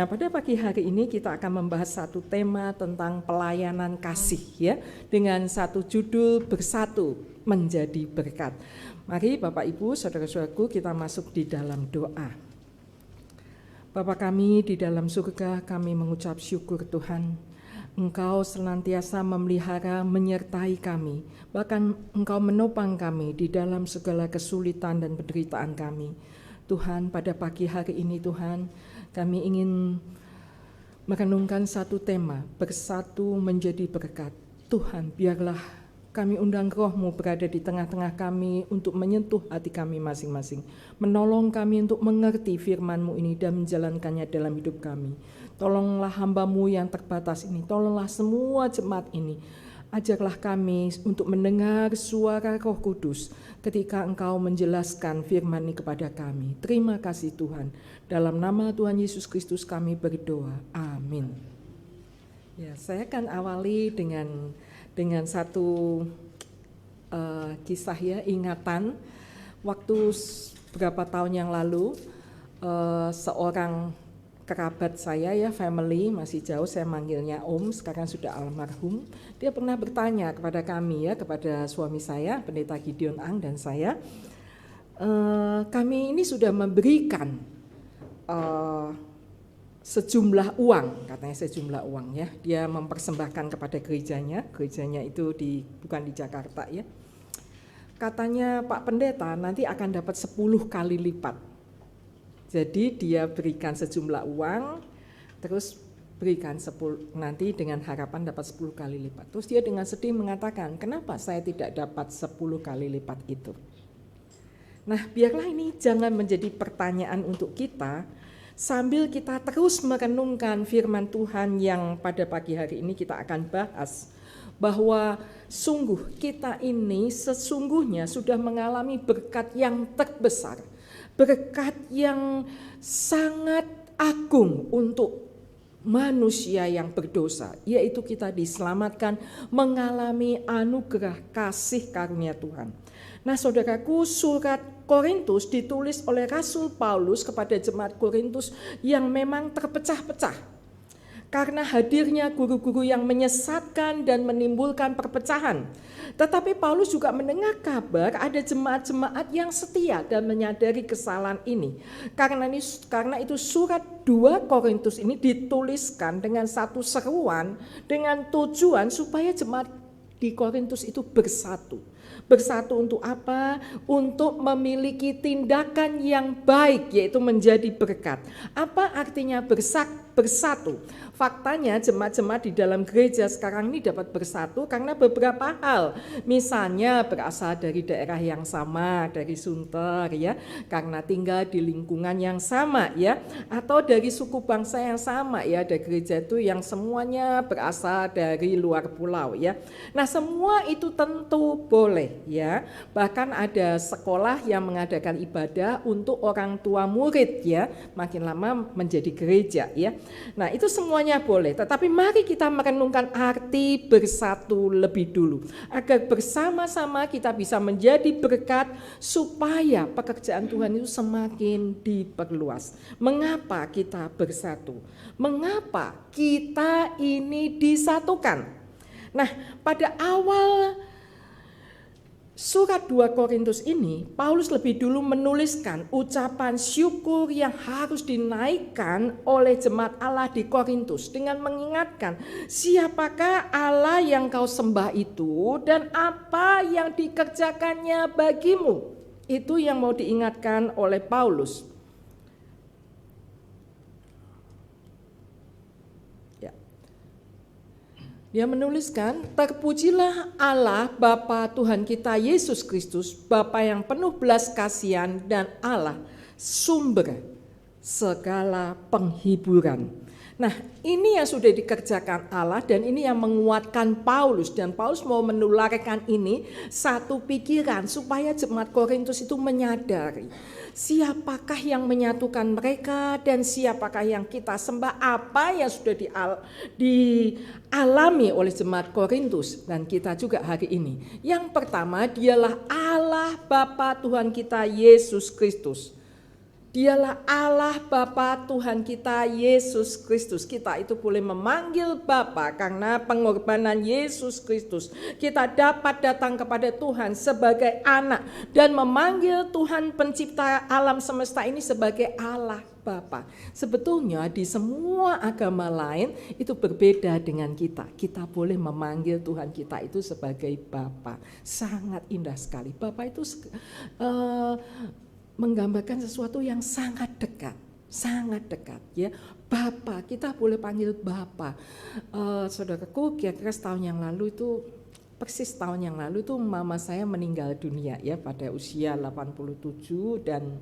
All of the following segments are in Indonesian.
Nah, pada pagi hari ini kita akan membahas satu tema tentang pelayanan kasih ya, dengan satu judul Bersatu Menjadi Berkat. Mari Bapak Ibu, saudara-saudaraku, kita masuk di dalam doa. Bapa kami di dalam surga, kami mengucap syukur Tuhan. Engkau senantiasa memelihara, menyertai kami, bahkan Engkau menopang kami di dalam segala kesulitan dan penderitaan kami. Tuhan, pada pagi hari ini Tuhan, kami ingin merenungkan satu tema, bersatu menjadi berkat. Tuhan, biarlah kami undang Roh-Mu berada di tengah-tengah kami untuk menyentuh hati kami masing-masing. Menolong kami untuk mengerti firman-Mu ini dan menjalankannya dalam hidup kami. Tolonglah hamba-Mu yang terbatas ini, tolonglah semua jemaat ini. Ajarlah kami untuk mendengar suara Roh Kudus ketika Engkau menjelaskan firman ini kepada kami. Terima kasih Tuhan. Dalam nama Tuhan Yesus Kristus kami berdoa. Amin. Ya, saya akan awali dengan satu kisah ya, ingatan. Waktu beberapa tahun yang lalu, seorang kerabat saya ya, family, masih jauh, saya manggilnya Om, sekarang sudah almarhum. Dia pernah bertanya kepada kami ya, kepada suami saya, Pendeta Gideon Ang dan saya, kami ini sudah memberikan sejumlah uang, katanya sejumlah uang ya. Dia mempersembahkan kepada gerejanya itu bukan di Jakarta ya. Katanya Pak Pendeta nanti akan dapat 10 kali lipat. Jadi dia berikan sejumlah uang, terus berikan 10 nanti dengan harapan dapat 10 kali lipat. Terus dia dengan sedih mengatakan, kenapa saya tidak dapat 10 kali lipat itu? Nah, biarlah ini jangan menjadi pertanyaan untuk kita, sambil kita terus merenungkan firman Tuhan yang pada pagi hari ini kita akan bahas, bahwa sungguh kita ini sesungguhnya sudah mengalami berkat yang terbesar, berkat yang sangat agung untuk manusia yang berdosa, yaitu kita diselamatkan, mengalami anugerah kasih karunia Tuhan. Nah saudaraku, surat Korintus ditulis oleh Rasul Paulus kepada jemaat Korintus yang memang terpecah-pecah karena hadirnya guru-guru yang menyesatkan dan menimbulkan perpecahan. Tetapi Paulus juga mendengar kabar ada jemaat-jemaat yang setia dan menyadari kesalahan ini. Karena itu surat 2 Korintus ini dituliskan dengan satu seruan, dengan tujuan supaya jemaat di Korintus itu bersatu. Bersatu untuk apa? Untuk memiliki tindakan yang baik, yaitu menjadi berkat. Apa artinya bersatu? Faktanya jemaat-jemaat di dalam gereja sekarang ini dapat bersatu karena beberapa hal. Misalnya berasal dari daerah yang sama, dari Sunter ya, karena tinggal di lingkungan yang sama ya, atau dari suku bangsa yang sama ya. Ada gereja itu yang semuanya berasal dari luar pulau ya. Nah, semua itu tentu boleh ya. Bahkan ada sekolah yang mengadakan ibadah untuk orang tua murid ya, makin lama menjadi gereja ya. Nah, itu semuanya boleh, tetapi mari kita merenungkan arti bersatu lebih dulu, agar bersama-sama kita bisa menjadi berkat supaya pekerjaan Tuhan itu semakin diperluas. Mengapa kita bersatu? Mengapa kita ini disatukan? Nah, pada awal surat 2 Korintus ini, Paulus lebih dulu menuliskan ucapan syukur yang harus dinaikkan oleh jemaat Allah di Korintus dengan mengingatkan siapakah Allah yang kau sembah itu dan apa yang dikerjakannya bagimu. Itu yang mau diingatkan oleh Paulus. Dia menuliskan, terpujilah Allah Bapa Tuhan kita Yesus Kristus, Bapa yang penuh belas kasihan dan Allah sumber segala penghiburan. Nah, ini yang sudah dikerjakan Allah dan ini yang menguatkan Paulus, dan Paulus mau menularkan ini satu pikiran supaya jemaat Korintus itu menyadari siapakah yang menyatukan mereka dan siapakah yang kita sembah, apa yang sudah dialami oleh jemaat Korintus dan kita juga hari ini. Yang pertama, dialah Allah Bapa Tuhan kita Yesus Kristus. Dialah Allah Bapa Tuhan kita Yesus Kristus. Kita itu boleh memanggil Bapa karena pengorbanan Yesus Kristus. Kita dapat datang kepada Tuhan sebagai anak dan memanggil Tuhan pencipta alam semesta ini sebagai Allah Bapa. Sebetulnya di semua agama lain itu berbeda dengan kita. Kita boleh memanggil Tuhan kita itu sebagai Bapa. Sangat indah sekali. Bapa itu menggambarkan sesuatu yang sangat dekat ya. Bapa, kita boleh panggil Bapa. Saudaraku, kira-kira setahun yang lalu itu, persis tahun yang lalu itu mama saya meninggal dunia ya pada usia 87 dan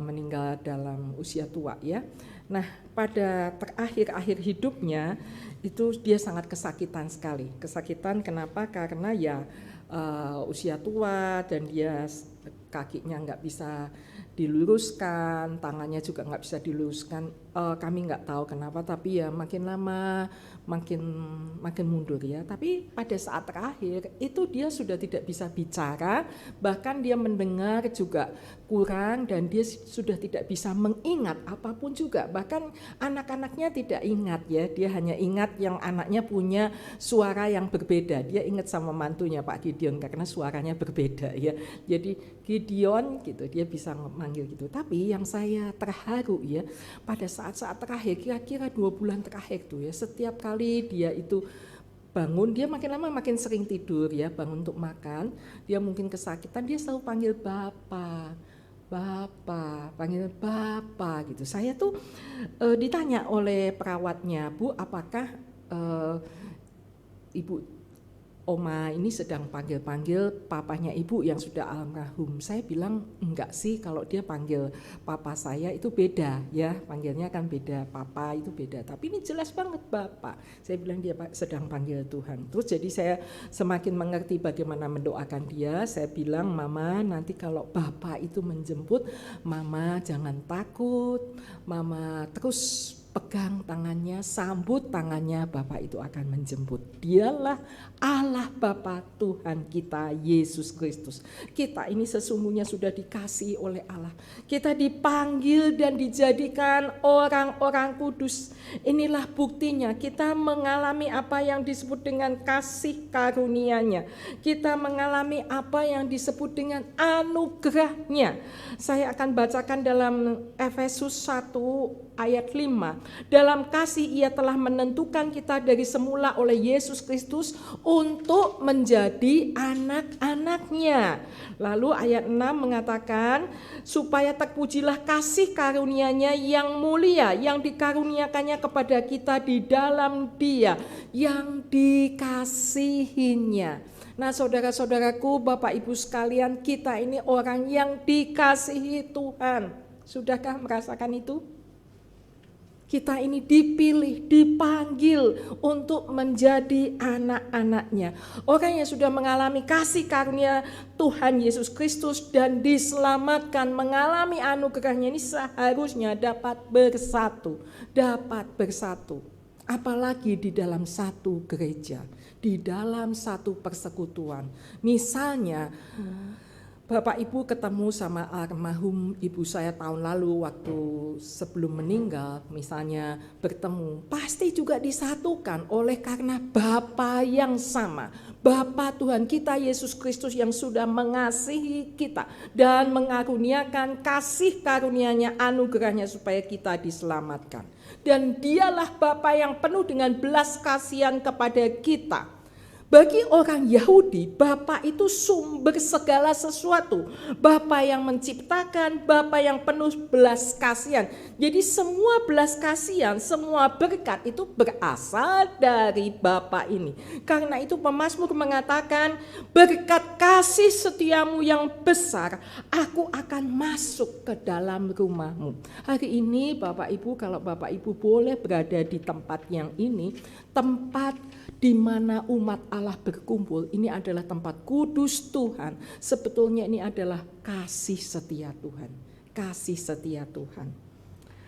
meninggal dalam usia tua ya. Nah, pada akhir hidupnya itu dia sangat kesakitan sekali. Kesakitan kenapa? Karena ya usia tua dan dia kakinya nggak bisa diluruskan, tangannya juga nggak bisa diluruskan. Kami nggak tahu kenapa, tapi ya makin lama makin mundur ya. Tapi pada saat terakhir itu dia sudah tidak bisa bicara, bahkan dia mendengar juga kurang dan dia sudah tidak bisa mengingat apapun juga. Bahkan anak-anaknya tidak ingat ya, dia hanya ingat yang anaknya punya suara yang berbeda. Dia ingat sama mantunya Pak Gideon karena suaranya berbeda ya. Jadi Gideon gitu, dia bisa manggil gitu. Tapi yang saya terharu ya, pada saat-saat terakhir, kira-kira 2 bulan terakhir tuh ya, setiap kali dia itu bangun, dia makin lama makin sering tidur ya, bangun untuk makan, dia mungkin kesakitan, dia selalu panggil Bapa, panggil Bapa gitu. Saya tuh ditanya oleh perawatnya, Bu, apakah Ibu Oma ini sedang panggil-panggil papanya ibu yang sudah almarhum? Saya bilang enggak sih, kalau dia panggil papa saya itu beda ya, panggilnya kan beda, papa itu beda, tapi ini jelas banget Bapak. Saya bilang dia sedang panggil Tuhan. Terus jadi saya semakin mengerti bagaimana mendoakan dia. Saya bilang, Mama nanti kalau Bapak itu menjemput, Mama jangan takut, Mama terus pegang tangannya, sambut tangannya, Bapa itu akan menjemput. Dialah Allah Bapa Tuhan kita Yesus Kristus. Kita ini sesungguhnya sudah dikasihi oleh Allah. Kita dipanggil dan dijadikan orang-orang kudus. Inilah buktinya kita mengalami apa yang disebut dengan kasih karunia-Nya. Kita mengalami apa yang disebut dengan anugerah-Nya. Saya akan bacakan dalam Efesus 1 ayat 5. Dalam kasih Ia telah menentukan kita dari semula oleh Yesus Kristus untuk menjadi anak-anak-Nya. Lalu ayat 6 mengatakan, supaya terpujilah kasih karunia-Nya yang mulia, yang dikaruniakannya kepada kita di dalam Dia, yang dikasihinya. Nah, saudara-saudaraku, Bapak Ibu sekalian, kita ini orang yang dikasihi Tuhan. Sudahkah merasakan itu? Kita ini dipilih, dipanggil untuk menjadi anak-anak-Nya. Orang yang sudah mengalami kasih karunia Tuhan Yesus Kristus dan diselamatkan, mengalami anugerah-Nya ini seharusnya dapat bersatu. Apalagi di dalam satu gereja, di dalam satu persekutuan. Misalnya, Bapak Ibu ketemu sama almarhum ibu saya tahun lalu waktu sebelum meninggal, misalnya bertemu, pasti juga disatukan oleh karena Bapa yang sama. Bapa Tuhan kita Yesus Kristus yang sudah mengasihi kita dan mengaruniakan kasih karunia-Nya, anugerah-Nya supaya kita diselamatkan. Dan Dialah Bapa yang penuh dengan belas kasihan kepada kita. Bagi orang Yahudi, Bapa itu sumber segala sesuatu. Bapa yang menciptakan, Bapa yang penuh belas kasihan. Jadi semua belas kasihan, semua berkat itu berasal dari Bapa ini. Karena itu pemazmur mengatakan, berkat kasih setiamu yang besar, aku akan masuk ke dalam rumahmu. Hari ini Bapak Ibu, kalau Bapak Ibu boleh berada di tempat yang ini, tempat di mana umat Allah berkumpul, ini adalah tempat kudus Tuhan. Sebetulnya ini adalah kasih setia Tuhan. Kasih setia Tuhan.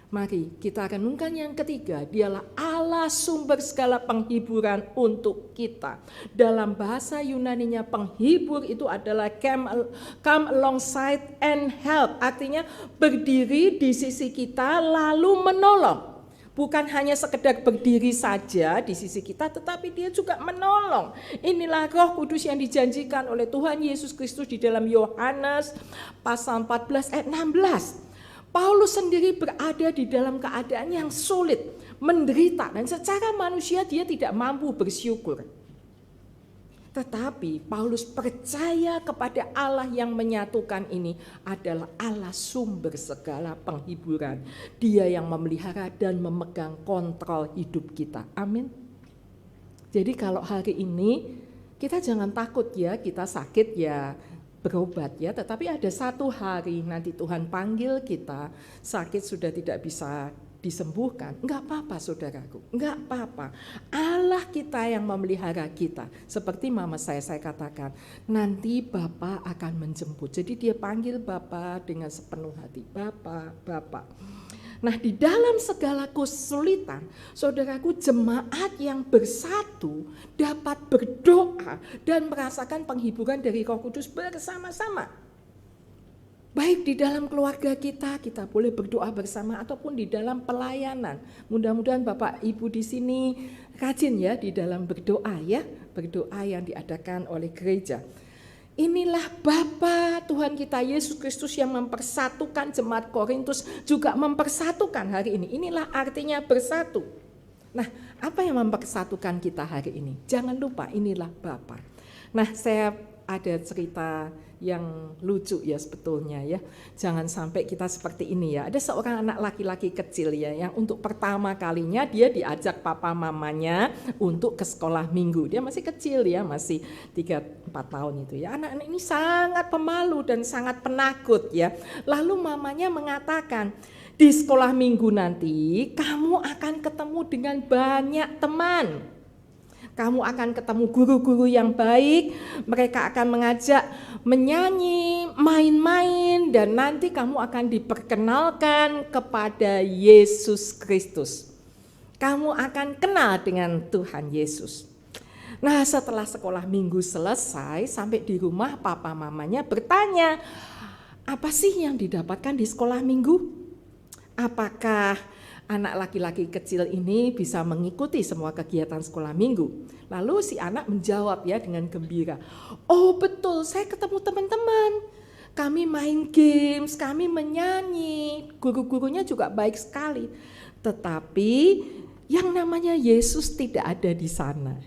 Mari kita renungkan yang ketiga, Dialah Allah Allah sumber segala penghiburan untuk kita. Dalam bahasa Yunaninya penghibur itu adalah come alongside and help. Artinya berdiri di sisi kita lalu menolong. Bukan hanya sekedar berdiri saja di sisi kita, tetapi dia juga menolong. Inilah Roh Kudus yang dijanjikan oleh Tuhan Yesus Kristus di dalam Yohanes pasal 14 ayat 16. Paulus sendiri berada di dalam keadaan yang sulit, menderita, dan secara manusia dia tidak mampu bersyukur. Tetapi Paulus percaya kepada Allah yang menyatukan ini adalah Allah sumber segala penghiburan. Dia yang memelihara dan memegang kontrol hidup kita. Amin. Jadi kalau hari ini kita jangan takut ya, kita sakit ya berobat ya. Tetapi ada satu hari nanti Tuhan panggil kita, sakit sudah tidak bisa disembuhkan, enggak apa-apa saudaraku, enggak apa-apa. Allah kita yang memelihara kita. Seperti mama saya katakan, nanti Bapak akan menjemput. Jadi dia panggil Bapak dengan sepenuh hati, Bapak. Nah di dalam segala kesulitan, saudaraku, jemaat yang bersatu dapat berdoa dan merasakan penghiburan dari Roh Kudus bersama-sama. Baik di dalam keluarga kita boleh berdoa bersama ataupun di dalam pelayanan. Mudah-mudahan Bapak Ibu di sini rajin ya di dalam berdoa ya, berdoa yang diadakan oleh gereja. Inilah Bapa Tuhan kita Yesus Kristus yang mempersatukan jemaat Korintus, juga mempersatukan hari ini. Inilah artinya bersatu. Nah, apa yang mempersatukan kita hari ini? Jangan lupa inilah Bapa. Nah, saya ada cerita yang lucu ya sebetulnya ya. Jangan sampai kita seperti ini ya. Ada seorang anak laki-laki kecil ya yang untuk pertama kalinya dia diajak papa mamanya untuk ke sekolah minggu. Dia masih kecil ya, masih 3-4 tahun itu ya. Anak-anak ini sangat pemalu dan sangat penakut ya. Lalu mamanya mengatakan, di sekolah minggu nanti kamu akan ketemu dengan banyak teman. Kamu akan ketemu guru-guru yang baik, mereka akan mengajak menyanyi, main-main, dan nanti kamu akan diperkenalkan kepada Yesus Kristus. Kamu akan kenal dengan Tuhan Yesus. Nah, setelah sekolah minggu selesai, sampai di rumah papa mamanya bertanya, apa sih yang didapatkan di sekolah minggu? Apakah anak laki-laki kecil ini bisa mengikuti semua kegiatan sekolah minggu? Lalu si anak menjawab ya dengan gembira, oh betul, saya ketemu teman-teman, kami main games, kami menyanyi, guru-gurunya juga baik sekali. Tetapi yang namanya Yesus tidak ada di sana.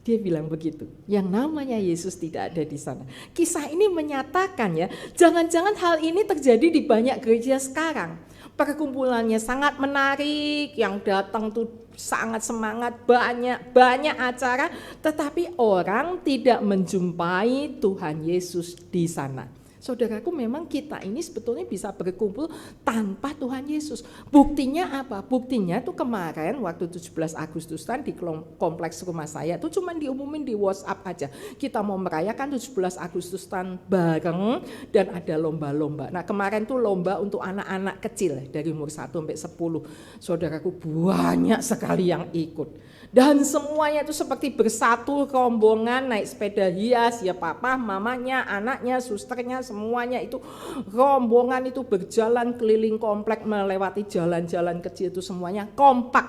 Dia bilang begitu, yang namanya Yesus tidak ada di sana. Kisah ini menyatakan ya, jangan-jangan hal ini terjadi di banyak gereja sekarang. Perkumpulannya sangat menarik, yang datang tuh sangat semangat, banyak acara, tetapi orang tidak menjumpai Tuhan Yesus di sana. Saudaraku, memang kita ini sebetulnya bisa berkumpul tanpa Tuhan Yesus. Buktinya apa? Buktinya tuh kemarin waktu 17 Agustusan di kompleks rumah saya tuh cuma diumumin di WhatsApp aja. Kita mau merayakan 17 Agustusan bareng dan ada lomba-lomba. Nah, kemarin tuh lomba untuk anak-anak kecil dari umur 1 sampai 10. Saudaraku, banyak sekali yang ikut. Dan semuanya itu seperti bersatu rombongan naik sepeda hias ya, papa, mamanya, anaknya, susternya, semuanya itu rombongan itu berjalan keliling komplek melewati jalan-jalan kecil itu semuanya kompak.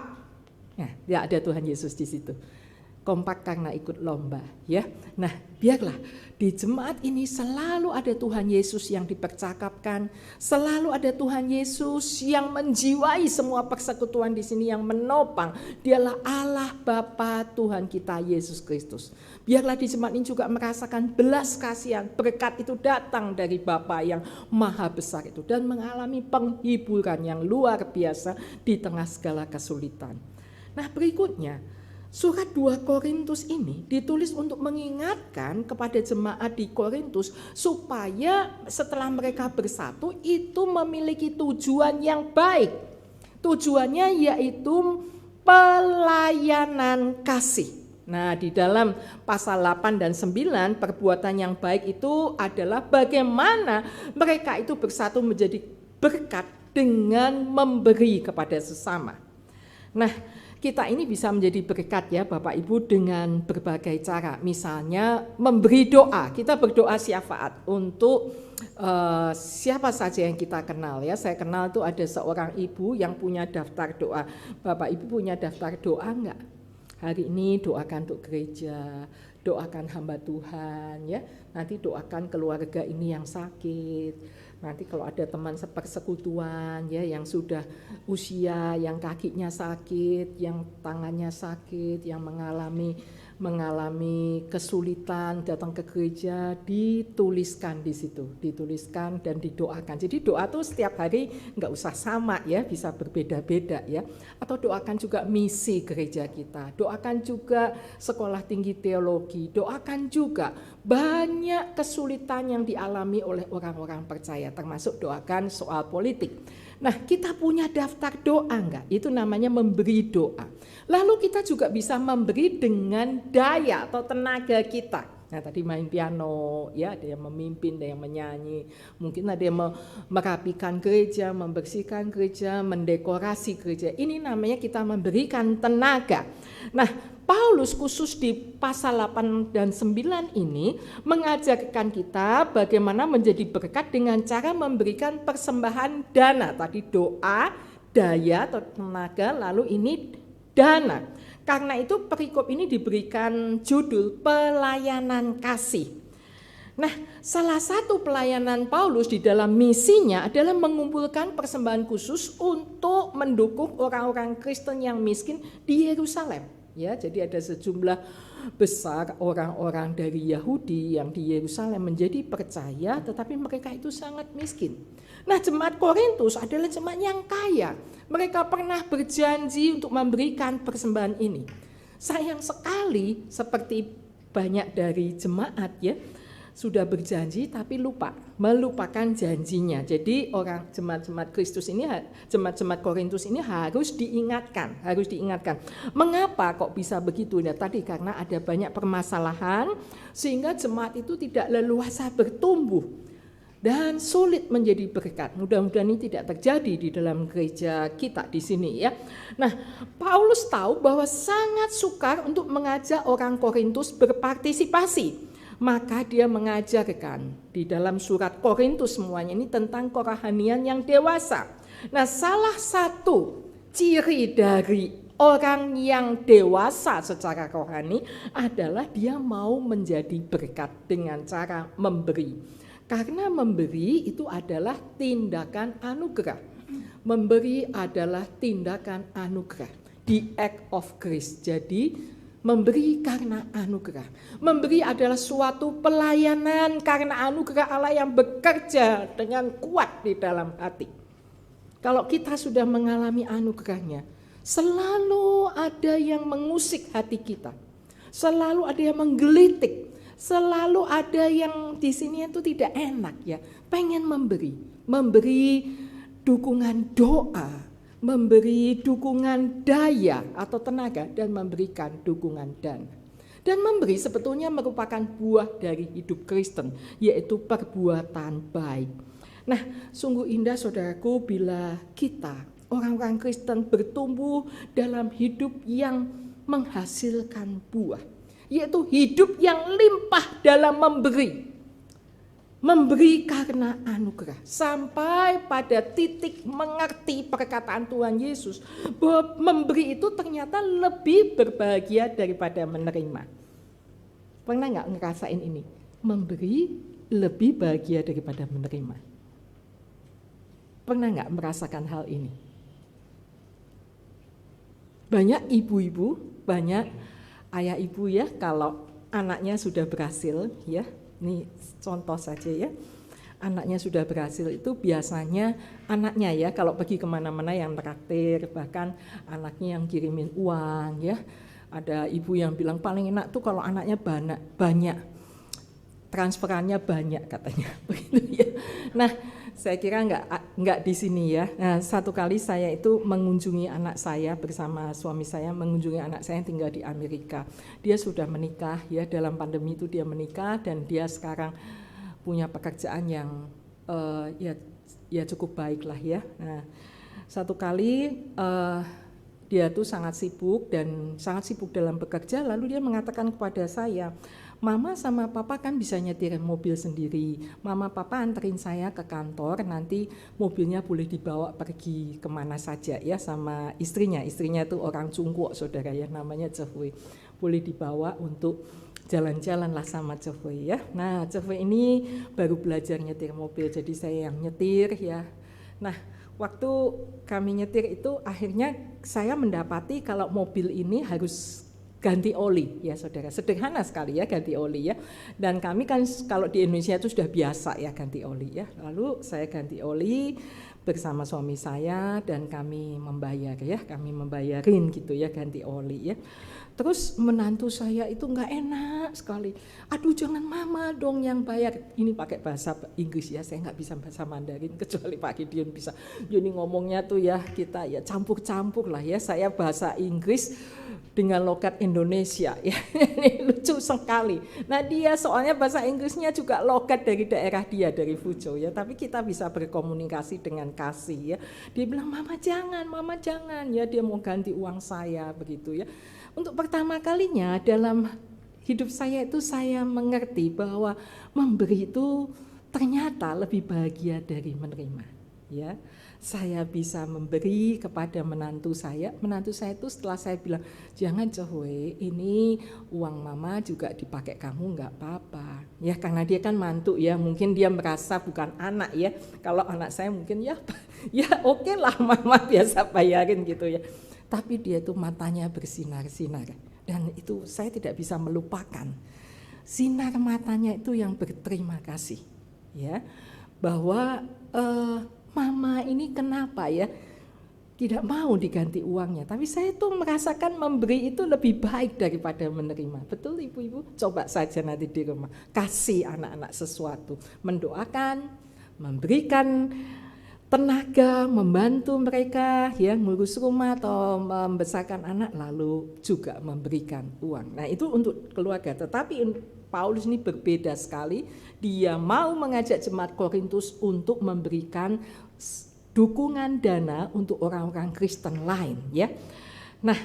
Nah, ya ada Tuhan Yesus di situ. Kompak karena ikut lomba ya. Nah, biarlah di jemaat ini selalu ada Tuhan Yesus yang dipercakapkan, selalu ada Tuhan Yesus yang menjiwai semua persekutuan di sini, yang menopang. Dialah Allah Bapa Tuhan kita Yesus Kristus. Biarlah di jemaat ini juga merasakan belas kasihan, berkat itu datang dari Bapa yang maha besar itu dan mengalami penghiburan yang luar biasa di tengah segala kesulitan. Nah, berikutnya surat 2 Korintus ini ditulis untuk mengingatkan kepada jemaat di Korintus supaya setelah mereka bersatu itu memiliki tujuan yang baik. Tujuannya yaitu pelayanan kasih. Nah, di dalam pasal 8 dan 9 perbuatan yang baik itu adalah bagaimana mereka itu bersatu menjadi berkat dengan memberi kepada sesama. Nah, kita ini bisa menjadi berkat ya Bapak Ibu dengan berbagai cara. Misalnya memberi doa, kita berdoa syafaat untuk siapa saja yang kita kenal ya. Saya kenal tuh ada seorang ibu yang punya daftar doa. Bapak Ibu punya daftar doa enggak? Hari ini doakan untuk gereja, doakan hamba Tuhan ya. Nanti doakan keluarga ini yang sakit. Nanti kalau ada teman sepersekutuan ya yang sudah usia, yang kakinya sakit, yang tangannya sakit, yang mengalami kesulitan datang ke gereja, dituliskan di situ, dituliskan dan didoakan. Jadi doa tuh setiap hari nggak usah sama ya, bisa berbeda-beda ya. Atau doakan juga misi gereja kita, doakan juga sekolah tinggi teologi, doakan juga banyak kesulitan yang dialami oleh orang-orang percaya, termasuk doakan soal politik. Nah, kita punya daftar doa enggak? Itu namanya memberi doa. Lalu kita juga bisa memberi dengan daya atau tenaga kita. Nah, tadi main piano, ya ada yang memimpin, ada yang menyanyi. Mungkin ada yang merapikan gereja, membersihkan gereja, mendekorasi gereja. Ini namanya kita memberikan tenaga. Nah, Paulus khusus di pasal 8 dan 9 ini mengajarkan kita bagaimana menjadi berkat dengan cara memberikan persembahan dana. Tadi doa, daya atau tenaga, lalu ini dana. Karena itu perikop ini diberikan judul pelayanan kasih. Nah, salah satu pelayanan Paulus di dalam misinya adalah mengumpulkan persembahan khusus untuk mendukung orang-orang Kristen yang miskin di Yerusalem. Ya, jadi ada sejumlah besar orang-orang dari Yahudi yang di Yerusalem menjadi percaya, tetapi mereka itu sangat miskin. Nah, jemaat Korintus adalah jemaat yang kaya. Mereka pernah berjanji untuk memberikan persembahan ini. Sayang sekali, seperti banyak dari jemaat ya, sudah berjanji tapi melupakan janjinya. Jadi orang jemaat-jemaat Kristus ini, jemaat-jemaat Korintus ini harus diingatkan. Mengapa kok bisa begitu? Nah, tadi karena ada banyak permasalahan sehingga jemaat itu tidak leluasa bertumbuh dan sulit menjadi berkat. Mudah-mudahan ini tidak terjadi di dalam gereja kita di sini ya. Nah, Paulus tahu bahwa sangat sukar untuk mengajak orang Korintus berpartisipasi. Maka dia mengajarkan di dalam surat Korintus semuanya ini tentang kerohanian yang dewasa. Nah, salah satu ciri dari orang yang dewasa secara rohani adalah dia mau menjadi berkat dengan cara memberi. Karena memberi itu adalah tindakan anugerah. Memberi adalah tindakan anugerah. The act of grace. Jadi memberi karena anugerah. Memberi adalah suatu pelayanan karena anugerah Allah yang bekerja dengan kuat di dalam hati. Kalau kita sudah mengalami anugerahnya, selalu ada yang mengusik hati kita. Selalu ada yang menggelitik. Selalu ada yang di sini itu tidak enak ya. Pengen memberi dukungan doa, memberi dukungan daya atau tenaga, dan memberikan dukungan dana. Dan memberi sebetulnya merupakan buah dari hidup Kristen, yaitu perbuatan baik. Nah, sungguh indah saudaraku bila kita orang-orang Kristen bertumbuh dalam hidup yang menghasilkan buah, yaitu hidup yang limpah dalam memberi. Memberi karena anugerah, sampai pada titik mengerti perkataan Tuhan Yesus bahwa memberi itu ternyata lebih berbahagia daripada menerima. Pernah nggak ngerasain ini? Memberi lebih bahagia daripada menerima. Pernah nggak merasakan hal ini? Banyak ibu-ibu, banyak ayah ibu ya, kalau anaknya sudah berhasil ya. Ini contoh saja ya, anaknya sudah berhasil itu biasanya anaknya ya kalau pergi kemana-mana yang traktir, bahkan anaknya yang kirimin uang ya. Ada ibu yang bilang paling enak tuh kalau anaknya banyak, transferannya banyak katanya begitu ya. Nah, saya kira enggak di sini ya. Nah, satu kali saya itu mengunjungi anak saya bersama suami saya, mengunjungi anak saya yang tinggal di Amerika. Dia sudah menikah ya, dalam pandemi itu dia menikah dan dia sekarang punya pekerjaan yang ya cukup baik lah ya. Nah, satu kali Dia tuh sangat sibuk dalam bekerja, lalu dia mengatakan kepada saya, Mama sama Papa kan bisa nyetir mobil sendiri, Mama Papa anterin saya ke kantor, nanti mobilnya boleh dibawa pergi kemana saja ya sama istrinya tuh orang Cungkuok saudara ya, namanya Cehui, boleh dibawa untuk jalan-jalan lah sama Cehui ya. Nah Cehui ini baru belajar nyetir mobil, jadi saya yang nyetir ya. Nah waktu kami nyetir itu akhirnya saya mendapati kalau mobil ini harus ganti oli ya saudara, sederhana sekali ya ganti oli ya, dan kami kan kalau di Indonesia itu sudah biasa ya ganti oli ya. Lalu saya ganti oli bersama suami saya dan kami membayar ya, kami membayarin gitu ya ganti oli ya. Terus menantu saya itu nggak enak sekali, aduh jangan mama dong yang bayar, ini pakai bahasa Inggris ya, saya nggak bisa bahasa Mandarin kecuali Pak Gideon bisa. Jadi ngomongnya tuh ya kita ya campur-campur lah ya, saya bahasa Inggris dengan logat Indonesia ya, ini lucu sekali. Nah dia soalnya bahasa Inggrisnya juga logat dari daerah dia, dari Fuzhou ya, tapi kita bisa berkomunikasi dengan kasih ya. Dia bilang mama jangan ya, dia mau ganti uang saya begitu ya. Untuk pertama kalinya dalam hidup saya itu saya mengerti bahwa memberi itu ternyata lebih bahagia dari menerima ya. Saya bisa memberi kepada menantu saya itu setelah saya bilang jangan Cehui, ini uang mama juga dipakai kamu nggak apa-apa ya, karena dia kan mantu ya, mungkin dia merasa bukan anak ya, kalau anak saya mungkin ya oke lah mama biasa bayarin gitu ya, tapi dia tuh matanya bersinar-sinar dan itu saya tidak bisa melupakan sinar matanya itu yang berterima kasih ya, bahwa mama ini kenapa ya tidak mau diganti uangnya, tapi saya tuh merasakan memberi itu lebih baik daripada menerima. Betul ibu-ibu? Coba saja nanti di rumah kasih anak-anak sesuatu, mendoakan, memberikan tenaga, membantu mereka ya ngurus rumah atau membesarkan anak, lalu juga memberikan uang. Nah itu untuk keluarga, tetapi Paulus ini berbeda sekali, dia mau mengajak jemaat Korintus untuk memberikan dukungan dana untuk orang-orang Kristen lain ya. Nah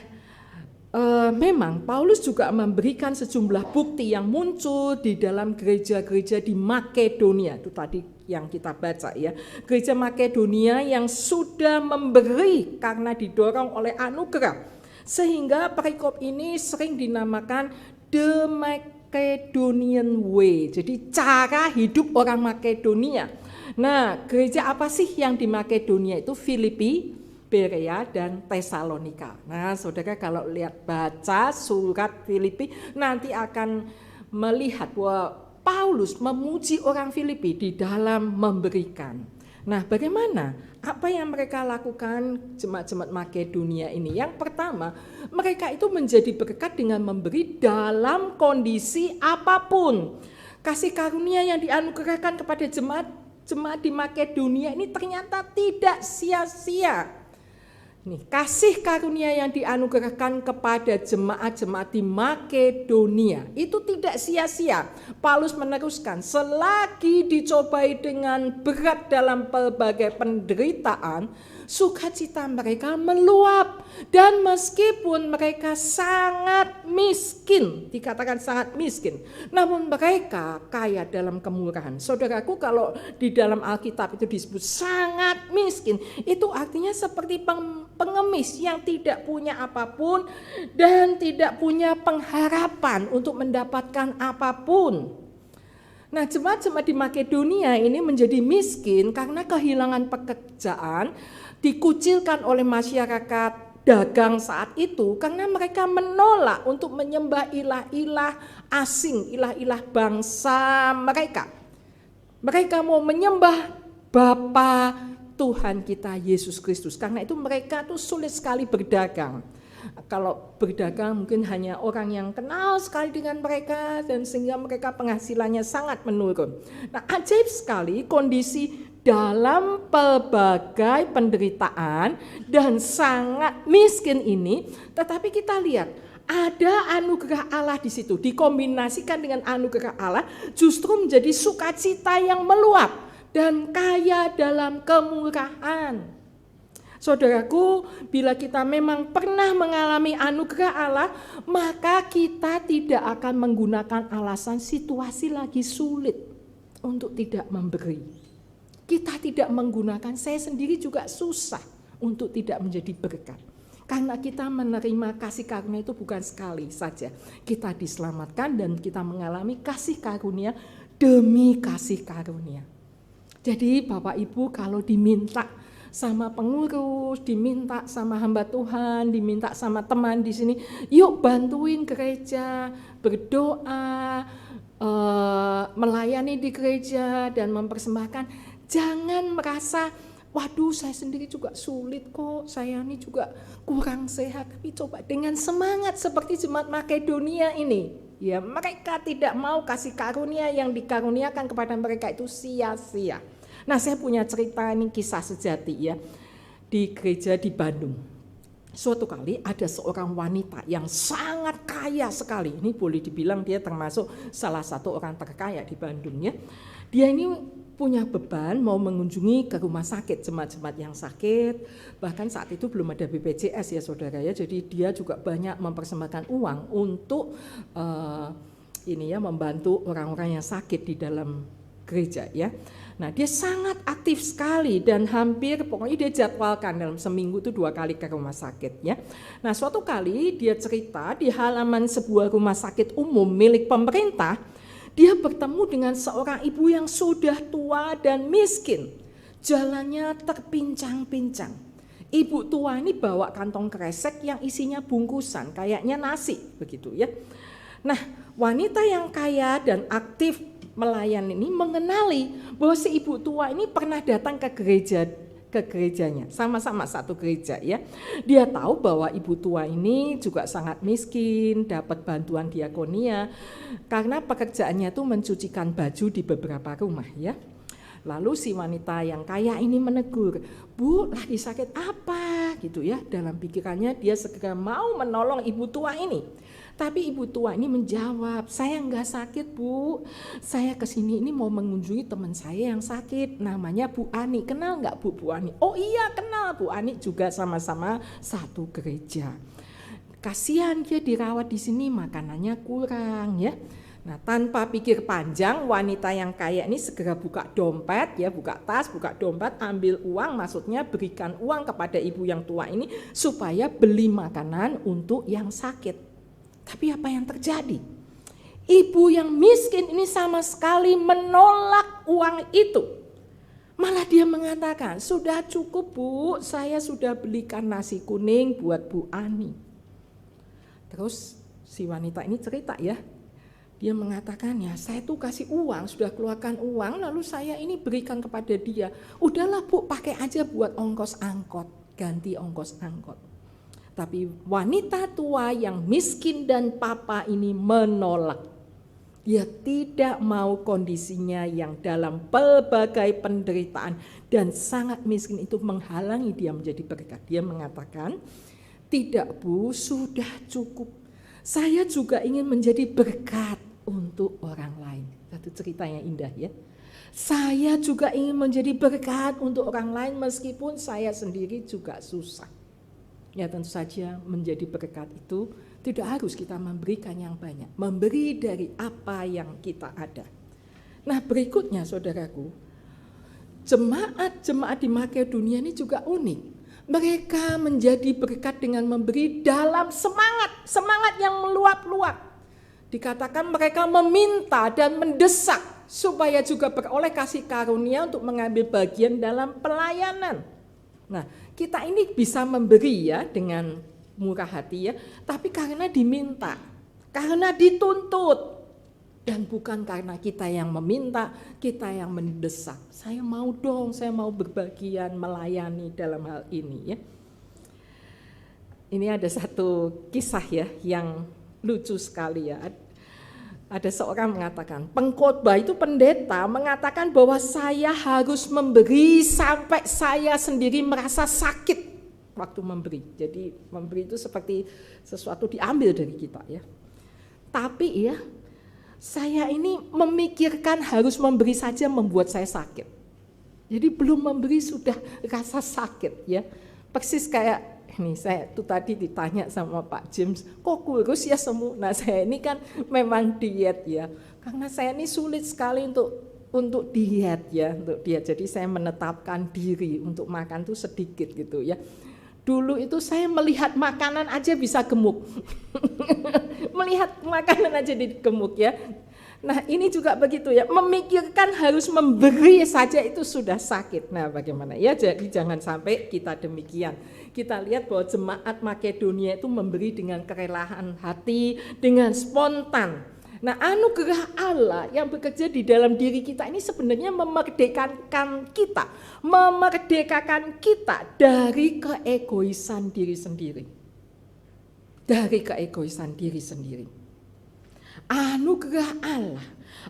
memang Paulus juga memberikan sejumlah bukti yang muncul di dalam gereja-gereja di Makedonia, itu tadi yang kita baca ya, gereja Makedonia yang sudah memberi karena didorong oleh anugerah, sehingga perikop ini sering dinamakan The Macedonian Way, jadi cara hidup orang Makedonia. Nah gereja apa sih yang di Makedonia itu? Filipi, Berea dan Tesalonika. Nah saudara kalau lihat baca surat Filipi nanti akan melihat bahwa Paulus memuji orang Filipi di dalam memberikan. Nah bagaimana? Apa yang mereka lakukan jemaat-jemaat Makedonia ini? Yang pertama, mereka itu menjadi berkat dengan memberi dalam kondisi apapun. Kasih karunia yang dianugerahkan kepada jemaat di Makedonia ini ternyata tidak sia-sia. Nih, kasih karunia yang dianugerahkan kepada jemaat-jemaat di Makedonia itu tidak sia-sia. Paulus meneruskan, selagi dicobai dengan berat dalam berbagai penderitaan, sukacita mereka meluap, dan meskipun mereka sangat miskin, dikatakan sangat miskin, namun mereka kaya dalam kemurahan. Saudaraku, kalau di dalam Alkitab itu disebut sangat miskin, itu artinya seperti pengemis yang tidak punya apapun dan tidak punya pengharapan untuk mendapatkan apapun. Nah, jemaat-jemaat di Makedonia ini menjadi miskin karena kehilangan pekerjaan, dikucilkan oleh masyarakat dagang saat itu karena mereka menolak untuk menyembah ilah-ilah asing, ilah-ilah bangsa mereka. Mereka mau menyembah Bapa Tuhan kita Yesus Kristus. Karena itu mereka tuh sulit sekali berdagang. Kalau berdagang mungkin hanya orang yang kenal sekali dengan mereka dan sehingga mereka penghasilannya sangat menurun. Nah, ajaib sekali kondisi dalam pelbagai penderitaan dan sangat miskin ini, tetapi kita lihat ada anugerah Allah di situ, dikombinasikan dengan anugerah Allah justru menjadi sukacita yang meluap dan kaya dalam kemurahan. Saudaraku, bila kita memang pernah mengalami anugerah Allah, maka kita tidak akan menggunakan alasan situasi lagi sulit untuk tidak memberi. Kita tidak menggunakan, saya sendiri juga susah untuk tidak menjadi berkat. Karena kita menerima kasih karunia itu bukan sekali saja. Kita diselamatkan dan kita mengalami kasih karunia demi kasih karunia. Jadi Bapak Ibu kalau diminta sama pengurus, diminta sama hamba Tuhan, diminta sama teman di sini, yuk bantuin gereja, berdoa, melayani di gereja dan mempersembahkan. Jangan merasa, waduh saya sendiri juga sulit kok, saya ini juga kurang sehat. Tapi coba dengan semangat seperti jemaat Makedonia ini, ya mereka tidak mau kasih karunia yang dikaruniakan kepada mereka itu sia-sia. Nah saya punya cerita ini kisah sejati ya di gereja di Bandung. Suatu kali ada seorang wanita yang sangat kaya sekali. Ini boleh dibilang dia termasuk salah satu orang terkaya di Bandung ya. Dia ini punya beban mau mengunjungi ke rumah sakit jemaat-jemaat yang sakit. Bahkan saat itu belum ada BPJS ya saudara ya. Jadi dia juga banyak mempersembahkan uang untuk membantu orang-orang yang sakit di dalam gereja ya. Nah dia sangat aktif sekali dan hampir pokoknya dia jadwalkan dalam seminggu itu 2 kali ke rumah sakit ya. Nah suatu kali dia cerita di halaman sebuah rumah sakit umum milik pemerintah, dia bertemu dengan seorang ibu yang sudah tua dan miskin, jalannya terpincang-pincang. Ibu tua ini bawa kantong kresek yang isinya bungkusan, kayaknya nasi begitu ya. Nah wanita yang kaya dan aktif melayani ini mengenali bahwa si ibu tua ini pernah datang ke gerejanya, sama-sama satu gereja ya. Dia tahu bahwa ibu tua ini juga sangat miskin, dapat bantuan diakonia karena pekerjaannya itu mencucikan baju di beberapa rumah ya. Lalu si wanita yang kaya ini menegur, "Bu, lagi sakit apa?" gitu ya. Dalam pikirannya dia segera mau menolong ibu tua ini. Tapi ibu tua ini menjawab, "Saya enggak sakit Bu, saya kesini ini mau mengunjungi teman saya yang sakit, namanya Bu Ani. Kenal enggak Bu Ani?" "Oh iya kenal, Bu Ani juga sama-sama satu gereja. Kasihan dia dirawat di sini, makanannya kurang ya." Nah tanpa pikir panjang wanita yang kaya ini segera buka dompet ya, buka tas, buka dompet, ambil uang, maksudnya berikan uang kepada ibu yang tua ini supaya beli makanan untuk yang sakit. Tapi apa yang terjadi? Ibu yang miskin ini sama sekali menolak uang itu. Malah dia mengatakan, "Sudah cukup Bu, saya sudah belikan nasi kuning buat Bu Ani." Terus si wanita ini cerita ya, dia mengatakan, "Ya saya tuh kasih uang, sudah keluarkan uang, lalu saya ini berikan kepada dia. Udahlah Bu, pakai aja buat ongkos angkot, ganti ongkos angkot." Tapi wanita tua yang miskin dan papa ini menolak. Dia tidak mau kondisinya yang dalam pelbagai penderitaan dan sangat miskin itu menghalangi dia menjadi berkat. Dia mengatakan, "Tidak Bu, sudah cukup. Saya juga ingin menjadi berkat untuk orang lain." Satu cerita yang indah ya. Saya juga ingin menjadi berkat untuk orang lain meskipun saya sendiri juga susah. Ya tentu saja menjadi berkat itu tidak harus kita memberikan yang banyak. Memberi dari apa yang kita ada. Nah berikutnya saudaraku, jemaat-jemaat di Makedonia ini juga unik. Mereka menjadi berkat dengan memberi dalam semangat yang meluap-luap. Dikatakan mereka meminta dan mendesak supaya juga beroleh kasih karunia untuk mengambil bagian dalam pelayanan. Nah, kita ini bisa memberi ya dengan murah hati ya, tapi karena diminta, karena dituntut, dan bukan karena kita yang meminta, kita yang mendesak. Saya mau dong, saya mau berbagian melayani dalam hal ini ya. Ini ada satu kisah ya yang lucu sekali ya. Ada seorang mengatakan, pengkhotbah itu pendeta mengatakan bahwa saya harus memberi sampai saya sendiri merasa sakit waktu memberi. Jadi memberi itu seperti sesuatu diambil dari kita ya. Tapi ya, saya ini memikirkan harus memberi saja membuat saya sakit. Jadi belum memberi sudah rasa sakit ya. Persis kayak ini, saya tuh tadi ditanya sama Pak James, kok kurus ya semua? Nah saya ini kan memang diet ya, karena saya ini sulit sekali untuk diet ya, untuk diet. Jadi saya menetapkan diri untuk makan tuh sedikit gitu ya. Dulu itu saya melihat makanan aja bisa gemuk, melihat makanan aja gemuk ya. Nah ini juga begitu ya, memikirkan harus memberi saja itu sudah sakit. Nah bagaimana ya, jadi jangan sampai kita demikian. Kita lihat bahwa jemaat Makedonia itu memberi dengan kerelaan hati, dengan spontan. Nah anugerah Allah yang bekerja di dalam diri kita ini sebenarnya memerdekakan kita dari keegoisan diri sendiri. Dari keegoisan diri sendiri. Anugerah Allah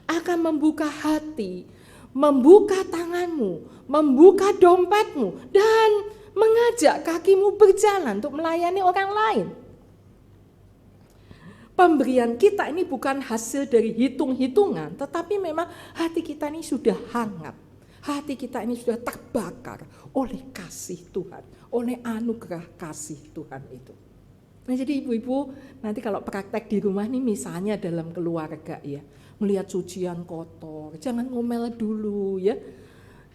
akan membuka hati, membuka tanganmu, membuka dompetmu, dan mengajak kakimu berjalan untuk melayani orang lain. Pemberian kita ini bukan hasil dari hitung-hitungan, tetapi memang hati kita ini sudah hangat. Hati kita ini sudah terbakar oleh kasih Tuhan, oleh anugerah kasih Tuhan itu. Nah jadi ibu-ibu nanti kalau praktek di rumah nih misalnya dalam keluarga ya, melihat cucian kotor, jangan ngomel dulu ya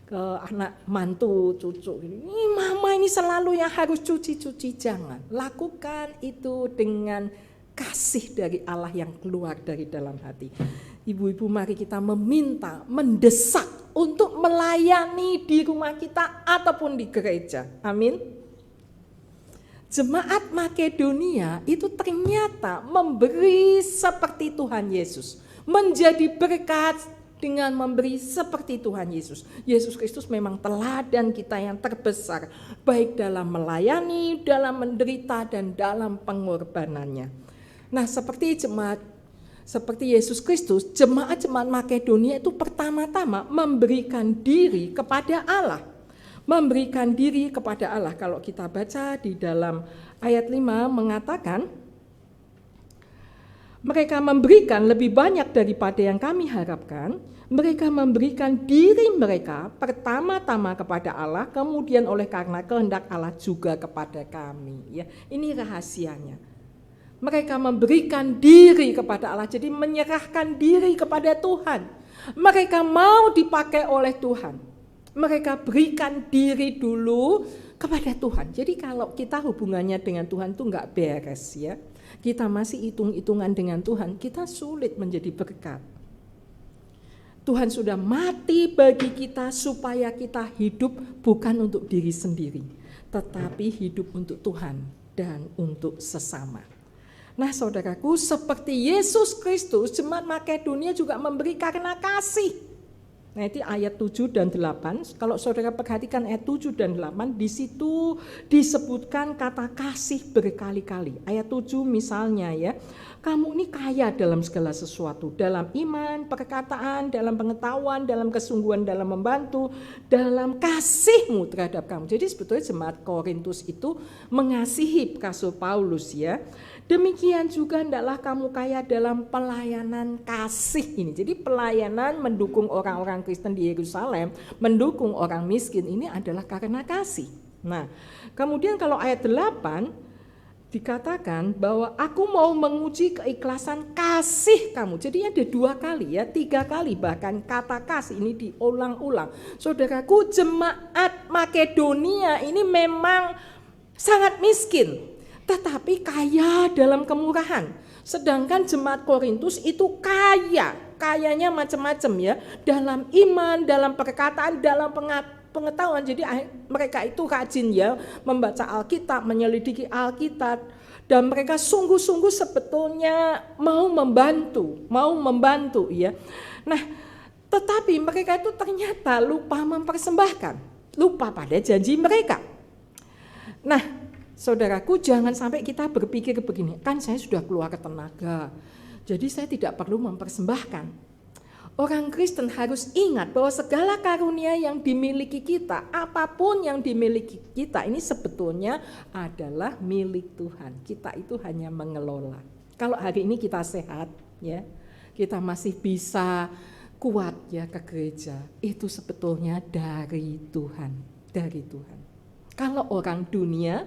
ke anak mantu cucu ini, mama ini selalu yang harus cuci-cuci, jangan. Lakukan itu dengan kasih dari Allah yang keluar dari dalam hati. Ibu-ibu mari kita meminta, mendesak untuk melayani di rumah kita ataupun di gereja. Amin. Jemaat Makedonia itu ternyata memberi seperti Tuhan Yesus. Menjadi berkat dengan memberi seperti Tuhan Yesus. Yesus Kristus memang teladan kita yang terbesar. Baik dalam melayani, dalam menderita, dan dalam pengorbanannya. Nah seperti Yesus Kristus, jemaat-jemaat Makedonia itu pertama-tama memberikan diri kepada Allah. Memberikan diri kepada Allah. Kalau kita baca di dalam ayat 5 mengatakan, mereka memberikan lebih banyak daripada yang kami harapkan. Mereka memberikan diri mereka pertama-tama kepada Allah, kemudian oleh karena kehendak Allah juga kepada kami. Ya, ini rahasianya. Mereka memberikan diri kepada Allah, jadi menyerahkan diri kepada Tuhan. Mereka mau dipakai oleh Tuhan. Mereka berikan diri dulu kepada Tuhan. Jadi kalau kita hubungannya dengan Tuhan itu enggak beres ya. Kita masih hitung-hitungan dengan Tuhan, kita sulit menjadi berkat. Tuhan sudah mati bagi kita supaya kita hidup bukan untuk diri sendiri, tetapi hidup untuk Tuhan dan untuk sesama. Nah saudaraku, seperti Yesus Kristus, jemaat Makedonia juga memberi karena kasih. Nah itu ayat 7 dan 8, kalau saudara perhatikan ayat 7 dan 8, di situ disebutkan kata kasih berkali-kali. Ayat 7 misalnya ya, kamu ini kaya dalam segala sesuatu, dalam iman, perkataan, dalam pengetahuan, dalam kesungguhan, dalam membantu, dalam kasihmu terhadap kamu. Jadi sebetulnya jemaat Korintus itu mengasihi Rasul Paulus ya. Demikian juga hendaklah kamu kaya dalam pelayanan kasih ini. Jadi pelayanan mendukung orang-orang Kristen di Yerusalem, mendukung orang miskin ini adalah karena kasih. Nah, kemudian kalau ayat 8 dikatakan bahwa aku mau menguji keikhlasan kasih kamu. Jadi ada 2 kali ya, 3 kali bahkan kata kasih ini diulang-ulang. Saudaraku, jemaat Makedonia ini memang sangat miskin, tetapi kaya dalam kemurahan. Sedangkan jemaat Korintus itu kayanya macam-macam ya, dalam iman, dalam perkataan, dalam pengetahuan. Jadi mereka itu rajin ya membaca Alkitab, menyelidiki Alkitab, dan mereka sungguh-sungguh sebetulnya mau membantu ya. Nah, tetapi mereka itu ternyata lupa mempersembahkan, lupa pada janji mereka. Nah, saudaraku, jangan sampai kita berpikir begini, kan saya sudah keluar tenaga, jadi saya tidak perlu mempersembahkan. Orang Kristen harus ingat bahwa segala karunia yang dimiliki kita, apapun yang dimiliki kita, ini sebetulnya adalah milik Tuhan. Kita itu hanya mengelola. Kalau hari ini kita sehat, ya, kita masih bisa kuat ya ke gereja, itu sebetulnya dari Tuhan, dari Tuhan. Kalau orang dunia,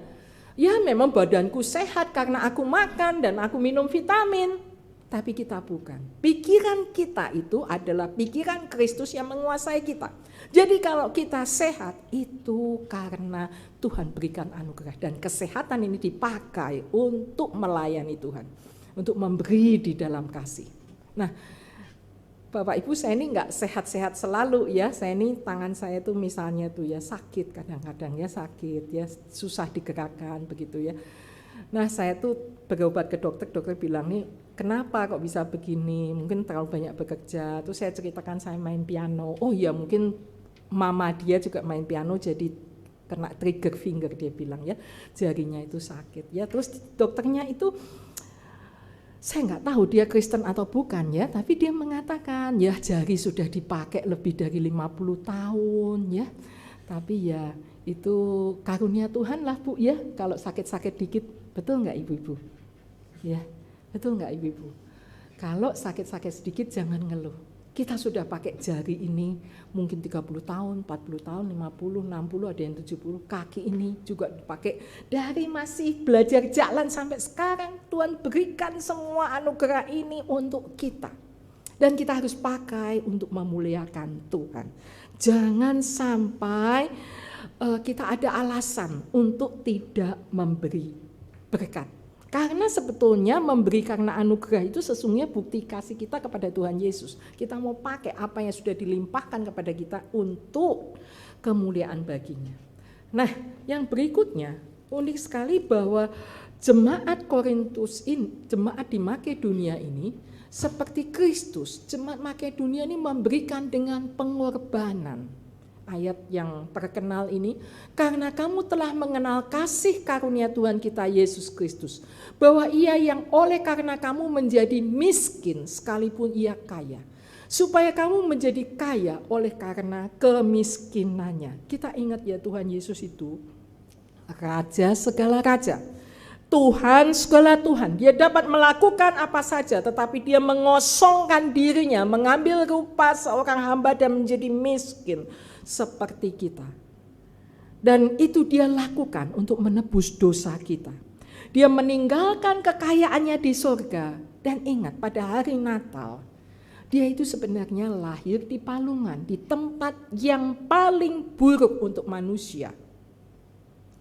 ya memang badanku sehat karena aku makan dan aku minum vitamin. Tapi kita bukan. Pikiran kita itu adalah pikiran Kristus yang menguasai kita. Jadi kalau kita sehat itu karena Tuhan berikan anugerah. Dan kesehatan ini dipakai untuk melayani Tuhan. Untuk memberi di dalam kasih. Nah, Bapak Ibu, saya ini enggak sehat-sehat selalu ya. Saya ini tangan saya tuh misalnya tuh ya sakit, kadang-kadang ya sakit ya, susah digerakkan begitu ya. Nah, saya tuh berobat ke dokter bilang nih, kenapa kok bisa begini? Mungkin terlalu banyak bekerja. Terus saya ceritakan saya main piano. Oh ya, mungkin mama dia juga main piano jadi kena trigger finger, dia bilang ya, jarinya itu sakit ya. Terus dokternya itu saya nggak tahu dia Kristen atau bukan ya, tapi dia mengatakan ya jari sudah dipakai lebih dari 50 tahun ya. Tapi ya itu karunia Tuhan lah Bu ya, kalau sakit-sakit dikit, betul nggak Ibu-ibu? Ya, betul nggak Ibu-ibu? Kalau sakit-sakit sedikit jangan ngeluh. Kita sudah pakai jari ini mungkin 30 tahun, 40 tahun, 50, 60, ada yang 70. Kaki ini juga dipakai dari masih belajar jalan sampai sekarang. Tuhan berikan semua anugerah ini untuk kita. Dan kita harus pakai untuk memuliakan Tuhan. Jangan sampai kita ada alasan untuk tidak memberi berkat. Karena sebetulnya memberi karena anugerah itu sesungguhnya bukti kasih kita kepada Tuhan Yesus. Kita mau pakai apa yang sudah dilimpahkan kepada kita untuk kemuliaan baginya. Nah, yang berikutnya unik sekali bahwa jemaat Korintus ini, jemaat di Makedonia ini seperti Kristus, jemaat Makedonia ini memberikan dengan pengorbanan. Ayat yang terkenal ini, karena kamu telah mengenal kasih karunia Tuhan kita Yesus Kristus, bahwa ia yang oleh karena kamu menjadi miskin sekalipun ia kaya, supaya kamu menjadi kaya oleh karena kemiskinannya. Kita ingat ya, Tuhan Yesus itu Raja segala raja, Tuhan segala Tuhan. Dia dapat melakukan apa saja, tetapi dia mengosongkan dirinya, mengambil rupa seorang hamba dan menjadi miskin seperti kita. Dan itu dia lakukan untuk menebus dosa kita. Dia meninggalkan kekayaannya di surga. Dan ingat, pada hari Natal, dia itu sebenarnya lahir di palungan, di tempat yang paling buruk untuk manusia.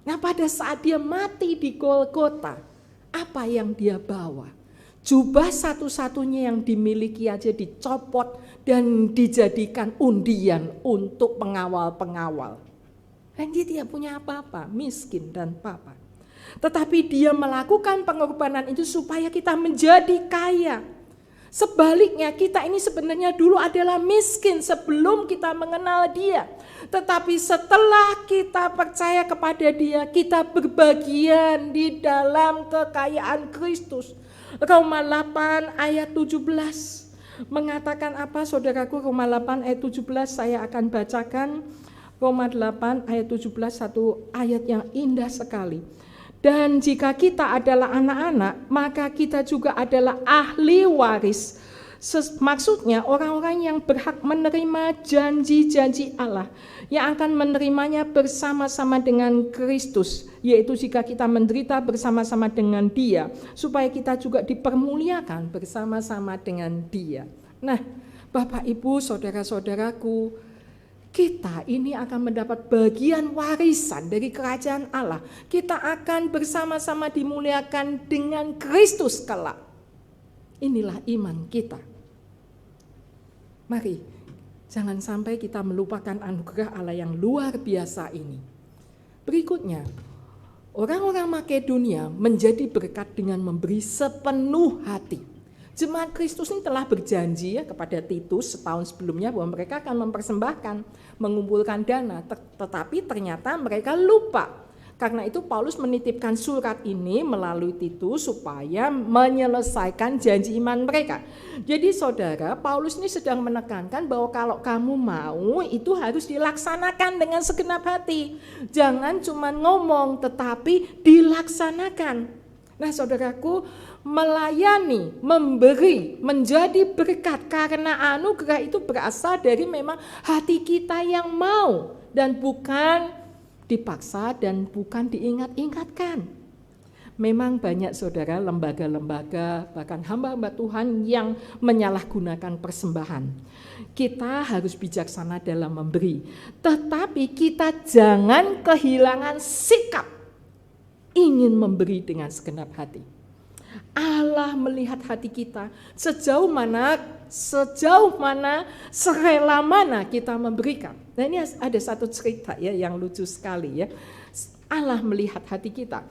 Nah, pada saat dia mati di Golgota, apa yang dia bawa? Jubah satu-satunya yang dimiliki aja dicopot dan dijadikan undian untuk pengawal-pengawal. Dan dia tidak punya apa-apa, miskin dan papa. Tetapi dia melakukan pengorbanan itu supaya kita menjadi kaya. Sebaliknya kita ini sebenarnya dulu adalah miskin sebelum kita mengenal dia. Tetapi setelah kita percaya kepada dia, kita berbagian di dalam kekayaan Kristus. Roma 8 ayat 17 mengatakan apa saudaraku? Roma 8 ayat 17 saya akan bacakan. Roma 8 ayat 17, satu ayat yang indah sekali. Dan jika kita adalah anak-anak, maka kita juga adalah ahli waris. Maksudnya orang-orang yang berhak menerima janji-janji Allah, yang akan menerimanya bersama-sama dengan Kristus, yaitu jika kita menderita bersama-sama dengan Dia, supaya kita juga dipermuliakan bersama-sama dengan Dia. Nah, Bapak Ibu, saudara-saudaraku, kita ini akan mendapat bagian warisan dari kerajaan Allah. Kita akan bersama-sama dimuliakan dengan Kristus kelak. Inilah iman kita. Mari, jangan sampai kita melupakan anugerah Allah yang luar biasa ini. Berikutnya, orang-orang Makedonia menjadi berkat dengan memberi sepenuh hati. Jemaat Kristus ini telah berjanji ya kepada Titus setahun sebelumnya bahwa mereka akan mempersembahkan, mengumpulkan dana, tetapi ternyata mereka lupa. Karena itu Paulus menitipkan surat ini melalui Titus supaya menyelesaikan janji iman mereka. Jadi saudara, Paulus ini sedang menekankan bahwa kalau kamu mau itu harus dilaksanakan dengan segenap hati. Jangan cuma ngomong tetapi dilaksanakan. Nah saudaraku, melayani, memberi, menjadi berkat karena anugerah itu berasal dari memang hati kita yang mau dan bukan dipaksa dan bukan diingat-ingatkan. Memang banyak saudara lembaga-lembaga bahkan hamba-hamba Tuhan yang menyalahgunakan persembahan. Kita harus bijaksana dalam memberi, tetapi kita jangan kehilangan sikap ingin memberi dengan segenap hati. Allah melihat hati kita sejauh mana, serela mana kita memberikan. Nah, ini ada satu cerita ya yang lucu sekali ya. Allah melihat hati kita.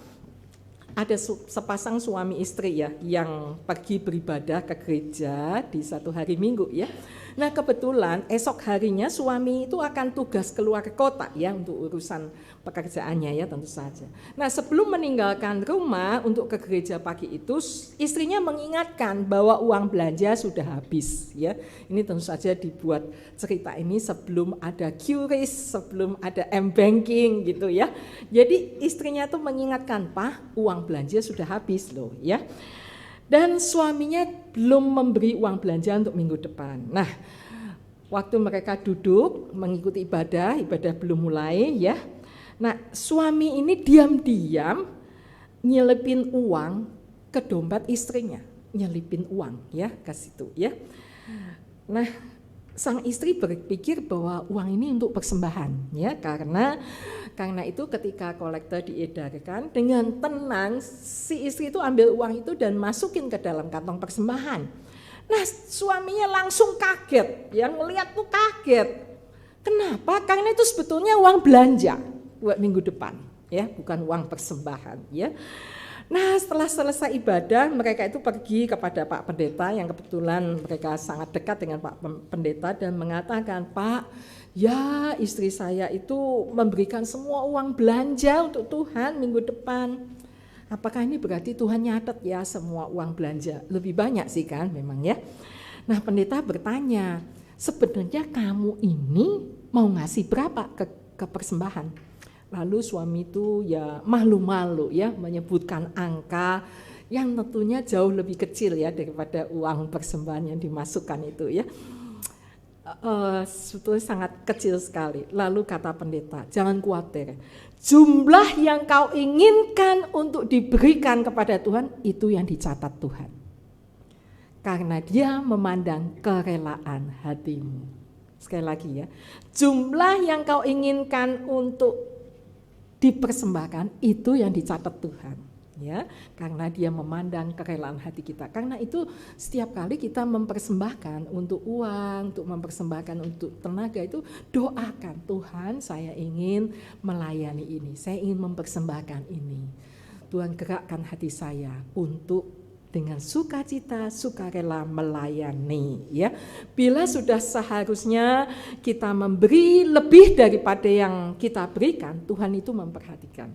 Ada sepasang suami istri ya yang pergi beribadah ke gereja di satu hari Minggu ya. Nah, kebetulan esok harinya suami itu akan tugas keluar kota ya untuk urusan pekerjaannya ya tentu saja. Nah, sebelum meninggalkan rumah untuk ke gereja pagi itu, istrinya mengingatkan bahwa uang belanja sudah habis ya. Ini tentu saja dibuat cerita ini sebelum ada QRIS, sebelum ada M-Banking gitu ya. Jadi istrinya tuh mengingatkan, "Pak, uang belanja sudah habis loh ya." Dan suaminya belum memberi uang belanja untuk minggu depan. Nah, waktu mereka duduk mengikuti ibadah belum mulai ya. Nah, suami ini diam-diam nyelipin uang ke dompet istrinya, nyelipin uang ya ke situ ya. Nah, sang istri berpikir bahwa uang ini untuk persembahan ya, karena itu ketika kolektor diedarkan dengan tenang si istri itu ambil uang itu dan masukin ke dalam kantong persembahan. Nah, suaminya langsung kaget, yang melihat tuh kaget. Kenapa? Karena itu sebetulnya uang belanja buat minggu depan ya, bukan uang persembahan ya. Nah, setelah selesai ibadah, mereka itu pergi kepada Pak Pendeta yang kebetulan mereka sangat dekat dengan Pak Pendeta dan mengatakan, "Pak, ya istri saya itu memberikan semua uang belanja untuk Tuhan minggu depan. Apakah ini berarti Tuhan nyatet ya semua uang belanja?" Lebih banyak sih kan memang ya. Nah, pendeta bertanya, "Sebenarnya kamu ini mau ngasih berapa ke persembahan?" Lalu suami itu ya malu-malu ya menyebutkan angka yang tentunya jauh lebih kecil ya daripada uang persembahan yang dimasukkan itu ya. Sebetulnya sangat kecil sekali. Lalu kata pendeta, "Jangan khawatir, jumlah yang kau inginkan untuk diberikan kepada Tuhan itu yang dicatat Tuhan. Karena Dia memandang kerelaan hatimu." Sekali lagi ya, jumlah yang kau inginkan untuk dipersembahkan itu yang dicatat Tuhan ya, karena Dia memandang kerelaan hati kita. Karena itu setiap kali kita mempersembahkan untuk uang, untuk mempersembahkan untuk tenaga, itu doakan, "Tuhan, saya ingin melayani ini, saya ingin mempersembahkan ini. Tuhan, gerakkan hati saya untuk dengan sukacita, sukarela melayani ya." Bila sudah seharusnya kita memberi lebih daripada yang kita berikan, Tuhan itu memperhatikan.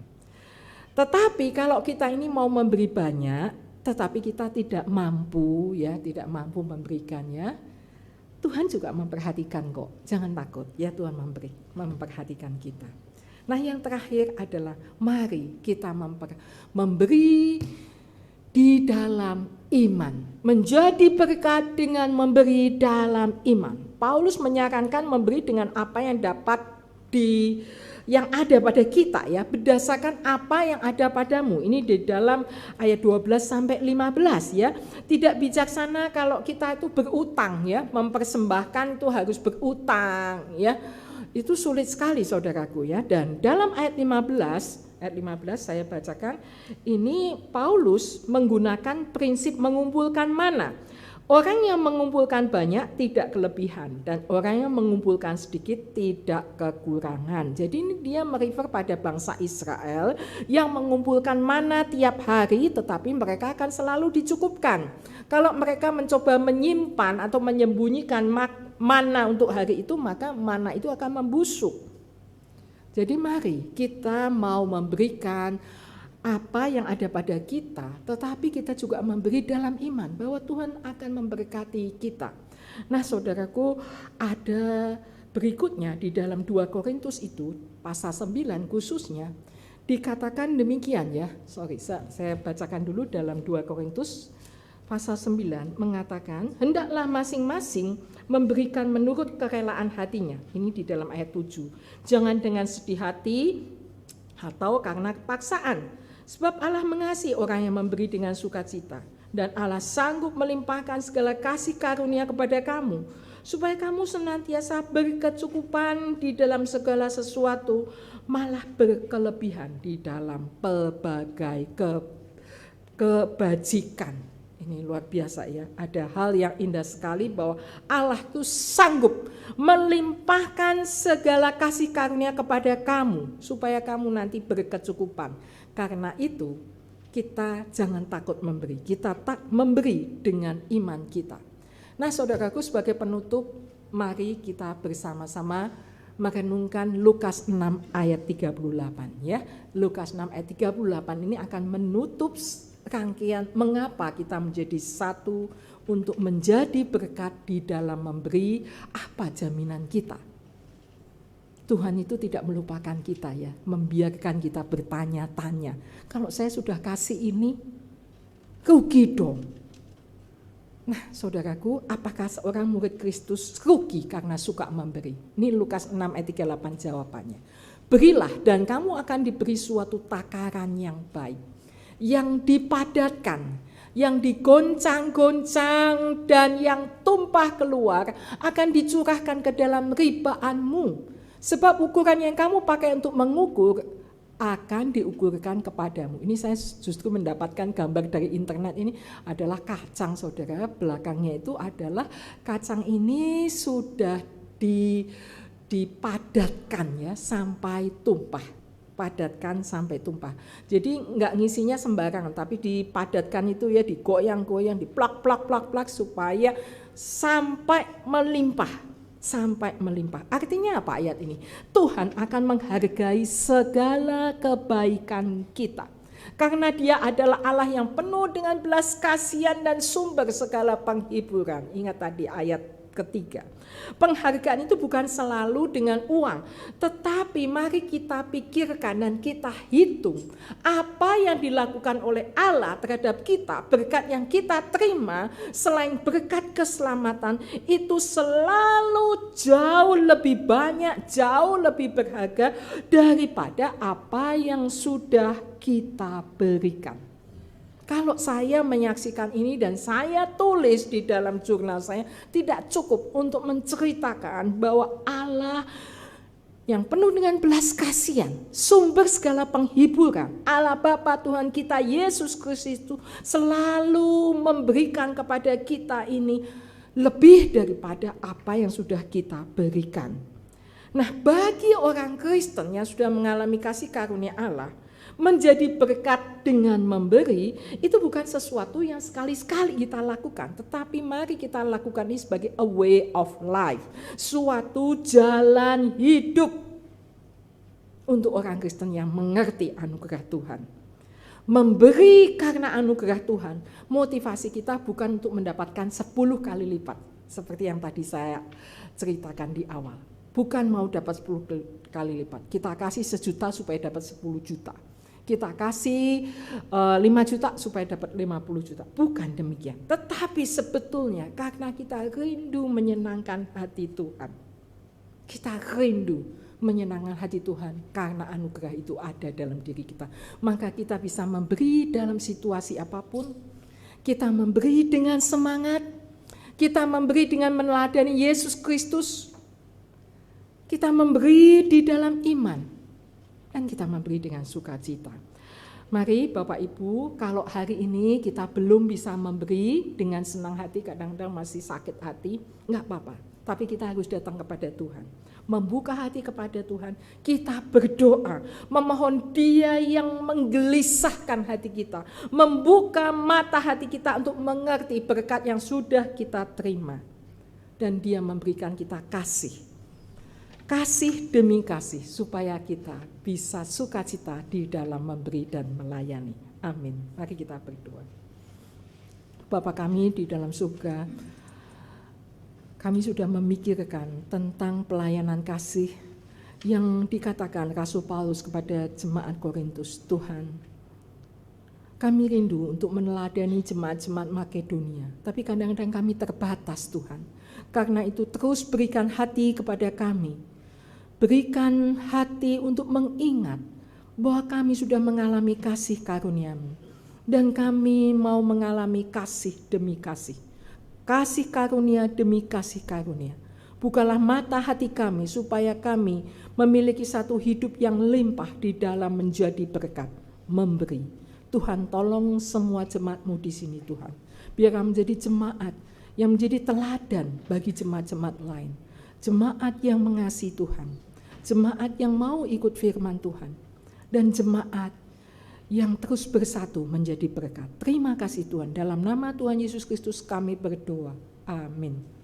Tetapi kalau kita ini mau memberi banyak, tetapi kita tidak mampu ya, tidak mampu memberikannya, Tuhan juga memperhatikan kok. Jangan takut ya, Tuhan memperhatikan kita. Nah, yang terakhir adalah mari kita memberi di dalam iman, menjadi berkat dengan memberi dalam iman. Paulus menyarankan memberi dengan apa yang yang ada pada kita ya, berdasarkan apa yang ada padamu. Ini di dalam ayat 12 sampai 15 ya. Tidak bijaksana kalau kita itu berutang ya, mempersembahkan itu harus berutang ya. Itu sulit sekali saudaraku ya. Dan dalam ayat 15 saya bacakan, ini Paulus menggunakan prinsip mengumpulkan mana. Orang yang mengumpulkan banyak tidak kelebihan, dan orang yang mengumpulkan sedikit tidak kekurangan. Jadi ini dia merefer pada bangsa Israel yang mengumpulkan mana tiap hari, tetapi mereka akan selalu dicukupkan. Kalau mereka mencoba menyimpan atau menyembunyikan mana untuk hari itu, maka mana itu akan membusuk. Jadi mari kita mau memberikan apa yang ada pada kita, tetapi kita juga memberi dalam iman bahwa Tuhan akan memberkati kita. Nah, saudaraku, ada berikutnya di dalam 2 Korintus itu, pasal 9 khususnya, dikatakan demikian ya. Saya bacakan dulu dalam 2 Korintus pasal 9 mengatakan, "Hendaklah masing-masing memberikan menurut kerelaan hatinya." Ini di dalam ayat 7. "Jangan dengan sedih hati atau karena paksaan. Sebab Allah mengasihi orang yang memberi dengan sukacita, dan Allah sanggup melimpahkan segala kasih karunia kepada kamu, supaya kamu senantiasa berkecukupan di dalam segala sesuatu, malah berkelebihan di dalam pelbagai kebajikan. Ini luar biasa ya, ada hal yang indah sekali bahwa Allah itu sanggup melimpahkan segala kasih karunia kepada kamu, supaya kamu nanti berkecukupan. Karena itu kita jangan takut memberi, kita tak memberi dengan iman kita. Nah saudaraku, sebagai penutup, mari kita bersama-sama merenungkan Lukas 6 ayat 38 ya. Lukas 6 ayat 38 ini akan menutup rangkaian mengapa kita menjadi satu untuk menjadi berkat di dalam memberi. Apa jaminan kita? Tuhan itu tidak melupakan kita ya, membiarkan kita bertanya-tanya. Kalau saya sudah kasih ini, rugi dong. Nah saudaraku, apakah seorang murid Kristus rugi karena suka memberi? Ini Lukas 6 ayat 38 jawabannya. Berilah dan kamu akan diberi suatu takaran yang baik, yang dipadatkan, yang digoncang-goncang dan yang tumpah keluar akan dicurahkan ke dalam ribaanmu. Sebab ukuran yang kamu pakai untuk mengukur akan diukurkan kepadamu. Ini saya justru mendapatkan gambar dari internet, ini adalah kacang saudara. Belakangnya itu adalah kacang ini sudah dipadatkan ya sampai tumpah. Padatkan sampai tumpah. Jadi enggak ngisinya sembarangan, tapi dipadatkan itu ya, digoyang-goyang, diplak-plak supaya sampai melimpah. Sampai melimpah. Artinya apa ayat ini? Tuhan akan menghargai segala kebaikan kita. Karena Dia adalah Allah yang penuh dengan belas kasihan dan sumber segala penghiburan. Ingat tadi ayat ketiga. Penghargaan itu bukan selalu dengan uang, tetapi mari kita pikirkan dan kita hitung apa yang dilakukan oleh Allah terhadap kita. Berkat yang kita terima selain berkat keselamatan itu selalu jauh lebih banyak, jauh lebih berharga daripada apa yang sudah kita berikan. Kalau saya menyaksikan ini dan saya tulis di dalam jurnal saya, tidak cukup untuk menceritakan bahwa Allah yang penuh dengan belas kasihan, sumber segala penghiburan, Allah Bapa Tuhan kita Yesus Kristus itu selalu memberikan kepada kita ini lebih daripada apa yang sudah kita berikan. Nah, bagi orang Kristen yang sudah mengalami kasih karunia Allah, menjadi berkat dengan memberi itu bukan sesuatu yang sekali-sekali kita lakukan, tetapi mari kita lakukan ini sebagai a way of life, suatu jalan hidup untuk orang Kristen yang mengerti anugerah Tuhan. Memberi karena anugerah Tuhan, motivasi kita bukan untuk mendapatkan 10 kali lipat seperti yang tadi saya ceritakan di awal. Bukan mau dapat 10 kali lipat, kita kasih 1 juta supaya dapat 10 juta. Kita kasih 5 juta supaya dapat 50 juta. Bukan demikian. Tetapi sebetulnya karena kita rindu menyenangkan hati Tuhan. Kita rindu menyenangkan hati Tuhan karena anugerah itu ada dalam diri kita. Maka kita bisa memberi dalam situasi apapun. Kita memberi dengan semangat. Kita memberi dengan meneladani Yesus Kristus. Kita memberi di dalam iman. Dan kita memberi dengan sukacita. Mari Bapak Ibu, kalau hari ini kita belum bisa memberi dengan senang hati, kadang-kadang masih sakit hati, enggak apa-apa. Tapi kita harus datang kepada Tuhan. Membuka hati kepada Tuhan, kita berdoa, memohon Dia yang menggelisahkan hati kita, membuka mata hati kita untuk mengerti berkat yang sudah kita terima. Dan Dia memberikan kita kasih. Kasih demi kasih supaya kita bisa sukacita di dalam memberi dan melayani. Amin. Mari kita berdoa. Bapa kami di dalam surga, kami sudah memikirkan tentang pelayanan kasih yang dikatakan Rasul Paulus kepada jemaat Korintus. Tuhan, kami rindu untuk meneladani jemaat-jemaat Makedonia, tapi kadang-kadang kami terbatas Tuhan. Karena itu terus berikan hati kepada kami. Berikan hati untuk mengingat bahwa kami sudah mengalami kasih karunia-Mu. Dan kami mau mengalami kasih demi kasih. Kasih karunia demi kasih karunia. Bukalah mata hati kami supaya kami memiliki satu hidup yang limpah di dalam menjadi berkat, memberi. Tuhan, tolong semua jemaat-Mu di sini Tuhan. Biar kami menjadi jemaat yang menjadi teladan bagi jemaat-jemaat lain. Jemaat yang mengasihi Tuhan. Jemaat yang mau ikut firman Tuhan. Dan jemaat yang terus bersatu menjadi berkat. Terima kasih Tuhan. Dalam nama Tuhan Yesus Kristus kami berdoa. Amin.